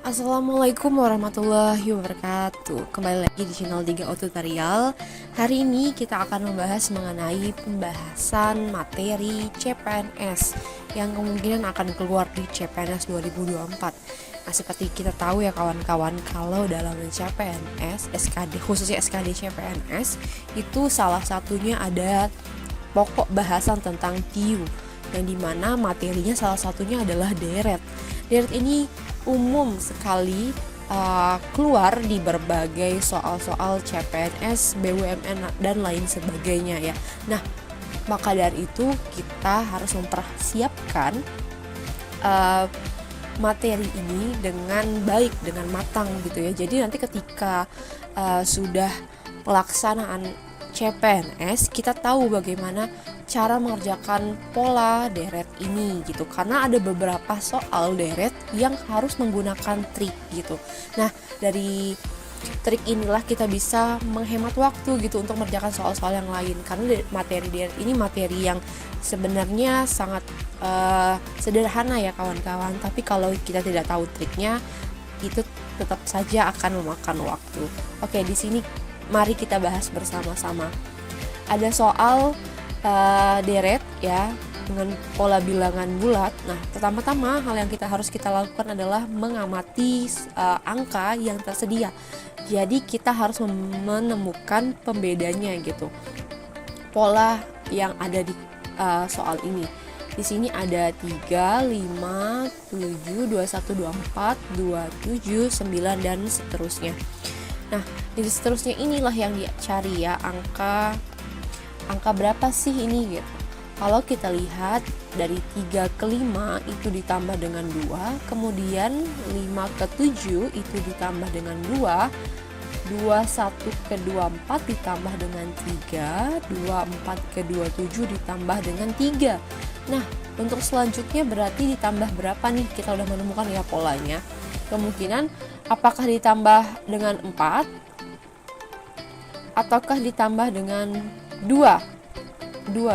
Assalamualaikum warahmatullahi wabarakatuh. Kembali lagi di channel 3 Tutorial. Hari ini kita akan membahas mengenai pembahasan materi CPNS yang kemungkinan akan keluar di CPNS 2024. Nah, seperti kita tahu ya kawan-kawan, kalau dalam CPNS, SKD, khususnya SKD CPNS, itu salah satunya ada pokok bahasan tentang TIU, yang dimana materinya salah satunya adalah deret. Deret ini umum sekali keluar di berbagai soal-soal CPNS, BUMN, dan lain sebagainya ya. Nah, maka dari itu kita harus mempersiapkan materi ini dengan baik, dengan matang gitu ya. Jadi nanti ketika sudah pelaksanaan CPNS, kita tahu bagaimana cara mengerjakan pola deret ini gitu, karena ada beberapa soal deret yang harus menggunakan trik gitu. Nah, dari trik inilah kita bisa menghemat waktu gitu untuk mengerjakan soal-soal yang lain, karena materi deret ini materi yang sebenarnya sangat sederhana ya kawan-kawan, tapi kalau kita tidak tahu triknya itu tetap saja akan memakan waktu. Oke, di sini mari kita bahas bersama-sama. Ada soal deret ya dengan pola bilangan bulat. Nah, pertama-tama hal yang harus kita lakukan adalah mengamati angka yang tersedia. Jadi kita harus menemukan pembedanya gitu. Pola yang ada di soal ini. Di sini ada 3, 5, 7, 21, 24, 27, 9 dan seterusnya. Nah, dari seterusnya inilah yang dicari ya, angka berapa sih ini gitu. Kalau kita lihat dari 3 ke 5 itu ditambah dengan 2, kemudian 5 ke 7 itu ditambah dengan 2, 21 ke 24 ditambah dengan 3, 24 ke 27 ditambah dengan 3. Nah, untuk selanjutnya berarti ditambah berapa nih? Kita udah menemukan ya polanya. Kemungkinan apakah ditambah dengan 4 ataukah ditambah dengan 2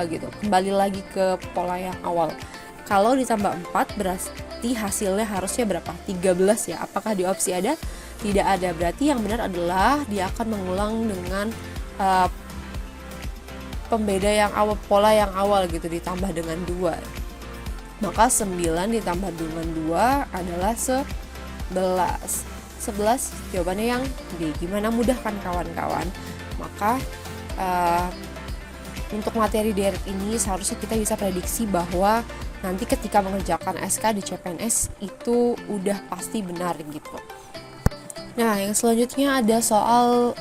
gitu. Kembali lagi ke pola yang awal. Kalau ditambah 4 berarti hasilnya harusnya berapa? 13 ya. Apakah di opsi ada? Tidak ada. Berarti yang benar adalah dia akan mengulang dengan pembeda yang awal, pola yang awal gitu, ditambah dengan 2. Maka 9 ditambah dengan 2 adalah 11. 11 jawabannya yang D. Gimana, mudah kan kawan-kawan? Maka untuk materi deret ini seharusnya kita bisa prediksi bahwa nanti ketika mengerjakan SK di CPNS itu udah pasti benar gitu. Nah, yang selanjutnya ada soal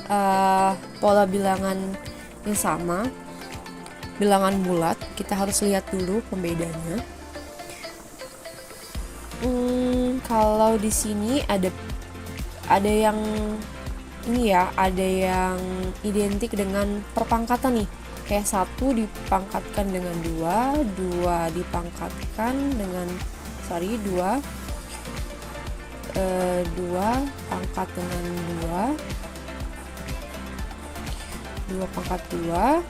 pola bilangan yang sama, bilangan bulat. Kita harus lihat dulu pembedanya. Kalau di sini ada yang ini ya, ada yang identik dengan perpangkatan nih. Kayak 1 dipangkatkan dengan 2, 2 dipangkatkan dengan 2 pangkat dengan 2 pangkat 2,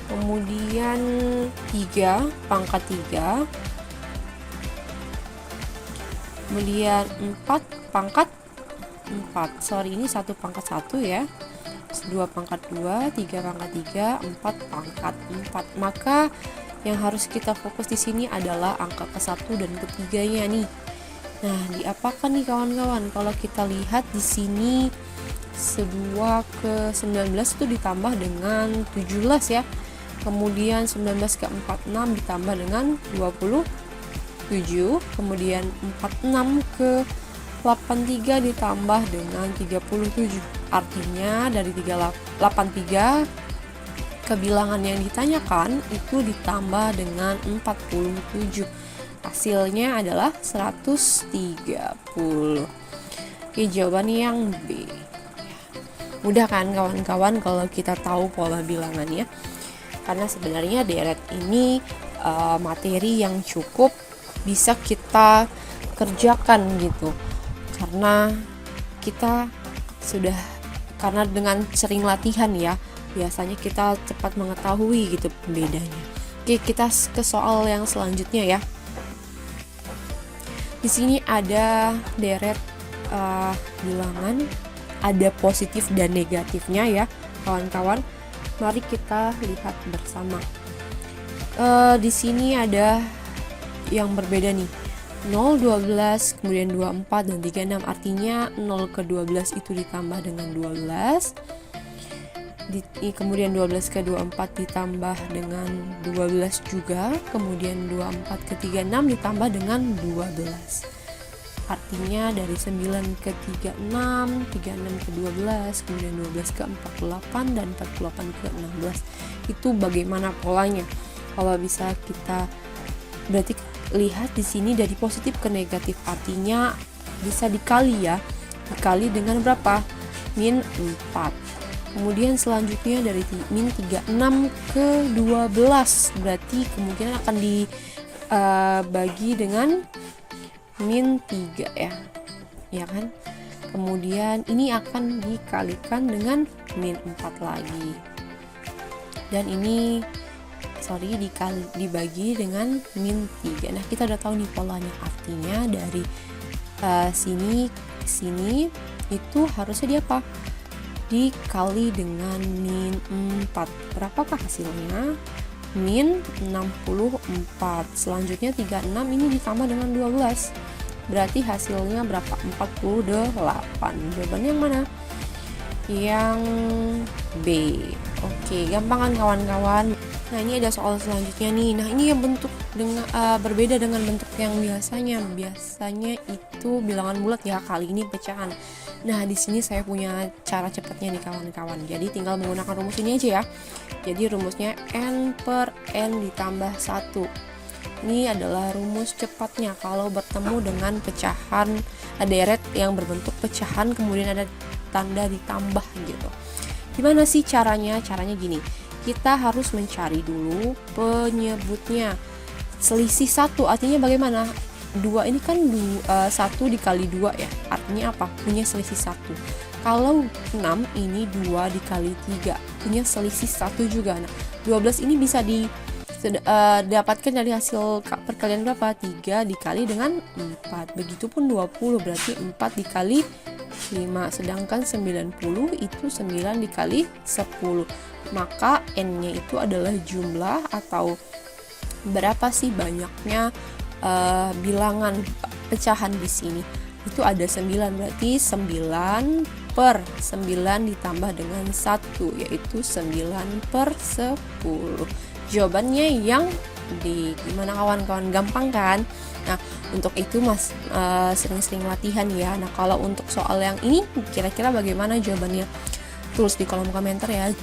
kemudian 3 pangkat 3, kemudian 4 pangkat 4. Ini 1 pangkat 1 ya. 2 pangkat 2, 3 pangkat 3, 4 pangkat 4. Maka yang harus kita fokus di sini adalah angka ke-1 dan ke-3-nya nih. Nah, diapakan nih kawan-kawan? Kalau kita lihat di sini 2 ke 19 itu ditambah dengan 17 ya. Kemudian 19 ke 46 ditambah dengan 27. Kemudian 46 ke 83 ditambah dengan 37. Artinya dari 83 kebilangan yang ditanyakan itu ditambah dengan 47. Hasilnya adalah 130. Oke, jawabannya yang B. Mudah kan kawan-kawan kalau kita tahu pola bilangannya? Karena sebenarnya deret ini materi yang cukup bisa kita kerjakan gitu. Karena dengan sering latihan ya, biasanya kita cepat mengetahui gitu pembedanya. Oke, kita ke soal yang selanjutnya ya. Di sini ada deret bilangan, ada positif dan negatifnya ya kawan-kawan. Mari kita lihat bersama. Di sini ada yang berbeda nih, 0, 12, kemudian 24 dan 36. Artinya 0 ke 12 itu ditambah dengan 12, kemudian 12 ke 24 ditambah dengan 12 juga, kemudian 24 ke 36 ditambah dengan 12. Artinya dari 9 ke 36, 36 ke 12, kemudian 12 ke 48 dan 48 ke 16. Itu bagaimana polanya? Kalau bisa kita berarti lihat di sini dari positif ke negatif, artinya bisa dikali ya. Dikali dengan berapa? Min 4. Kemudian selanjutnya dari min 36 ke 12, berarti kemungkinan akan dibagi dengan min 3 ya kan. Kemudian ini akan dikalikan dengan min 4 lagi, dan ini dibagi dengan min 3. Nah, kita udah tahu nih polanya. Artinya dari sini ke sini itu harusnya apa? Dikali dengan min 4. Berapakah hasilnya? Min 64. Selanjutnya 36 ini ditambah dengan 12. Berarti hasilnya berapa? 48. Jawabannya yang mana? Yang B. Oke, gampang kan kawan-kawan? Nah, ini ada soal selanjutnya nih. Nah, ini yang bentuk berbeda dengan bentuk yang biasanya. Biasanya itu bilangan bulat ya, kali ini pecahan. Nah, di sini saya punya cara cepatnya nih kawan-kawan. Jadi tinggal menggunakan rumus ini aja ya. Jadi rumusnya n per n ditambah 1. Ini adalah rumus cepatnya kalau bertemu dengan pecahan deret yang berbentuk pecahan kemudian ada tanda ditambah gitu. Gimana sih caranya? Caranya gini. Kita harus mencari dulu penyebutnya. Selisih 1 artinya bagaimana? 2 ini kan 1 dikali 2 ya. Artinya apa? Punya selisih 1. Kalau 6 ini 2 dikali 3, punya selisih 1 juga. Nah, 12 ini bisa dapatkan dari hasil perkalian berapa? 3 dikali dengan 4. Begitupun 20 berarti 4 dikali 5. Sedangkan 90 itu 9 dikali 10. Maka n-nya itu adalah jumlah atau berapa sih banyaknya bilangan pecahan di sini. Itu ada 9, berarti 9 per 9 ditambah dengan 1, yaitu 9 per 10. Jawabannya yang D. Gimana kawan-kawan? Gampang kan? Nah, untuk itu sering-sering latihan ya. Nah, kalau untuk soal yang ini kira-kira bagaimana jawabannya? Tulis di kolom komentar ya.